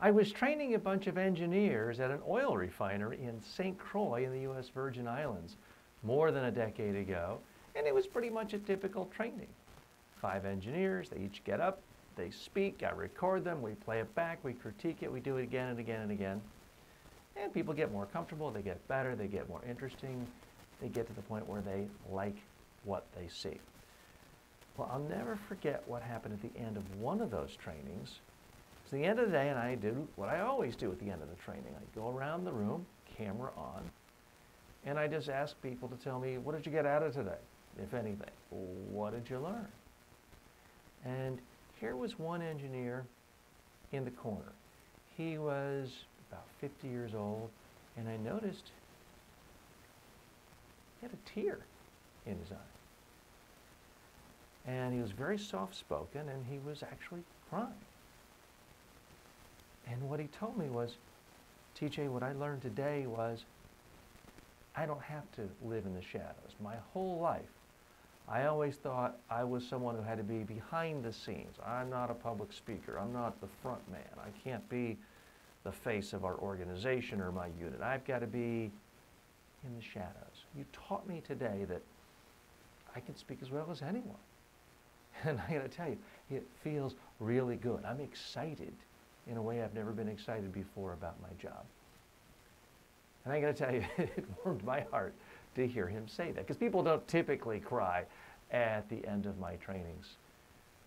I was training a bunch of engineers at an oil refinery in St. Croix in the U.S. Virgin Islands more than a decade ago, and it was pretty much a typical training. 5 engineers, they each get up, they speak, I record them, we play it back, we critique it, we do it again and again and again. And people get more comfortable, they get better, they get more interesting, they get to the point where they like what they see. Well, I'll never forget what happened at the end of one of those trainings. It's the end of the day, and I do what I always do at the end of the training. I go around the room, camera on, and I just ask people to tell me, what did you get out of today, if anything? What did you learn? And here was one engineer in the corner. He was about 50 years old, and I noticed he had a tear in his eye. And he was very soft-spoken, and he was actually crying. And what he told me was, TJ, what I learned today was I don't have to live in the shadows. My whole life, I always thought I was someone who had to be behind the scenes. I'm not a public speaker. I'm not the front man. I can't be the face of our organization or my unit. I've got to be in the shadows. You taught me today that I can speak as well as anyone. And I got to tell you, it feels really good. I'm excited in a way I've never been excited before about my job. And I got to tell you, it warmed my heart to hear him say that, because people don't typically cry at the end of my trainings.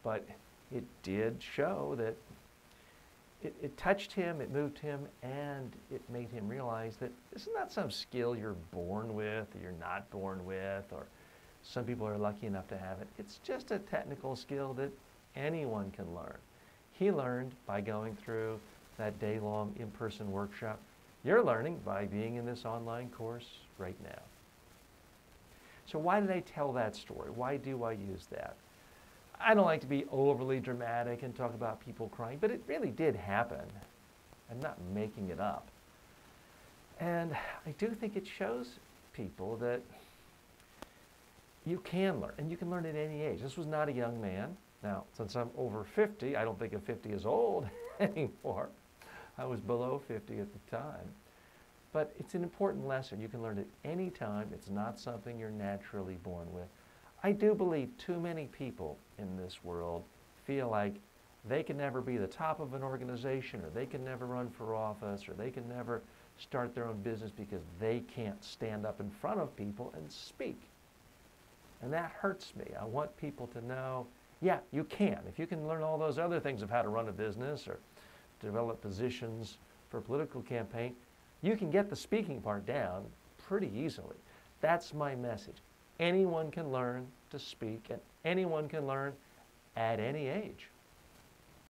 But it did show that it touched him, it moved him, and it made him realize that this is not some skill you're born with, or you're not born with, or some people are lucky enough to have it. It's just a technical skill that anyone can learn. He learned by going through that day-long in-person workshop. You're learning by being in this online course right now. So why did I tell that story? Why do I use that? I don't like to be overly dramatic and talk about people crying, but it really did happen. I'm not making it up. And I do think it shows people that you can learn, and you can learn at any age. This was not a young man. Now, since I'm over 50, I don't think of 50 as old anymore. I was below 50 at the time. But it's an important lesson. You can learn it any time. It's not something you're naturally born with. I do believe too many people in this world feel like they can never be the top of an organization, or they can never run for office, or they can never start their own business because they can't stand up in front of people and speak. And that hurts me. I want people to know, yeah, you can. If you can learn all those other things of how to run a business or develop positions for a political campaign, you can get the speaking part down pretty easily. That's my message. Anyone can learn to speak, and anyone can learn at any age.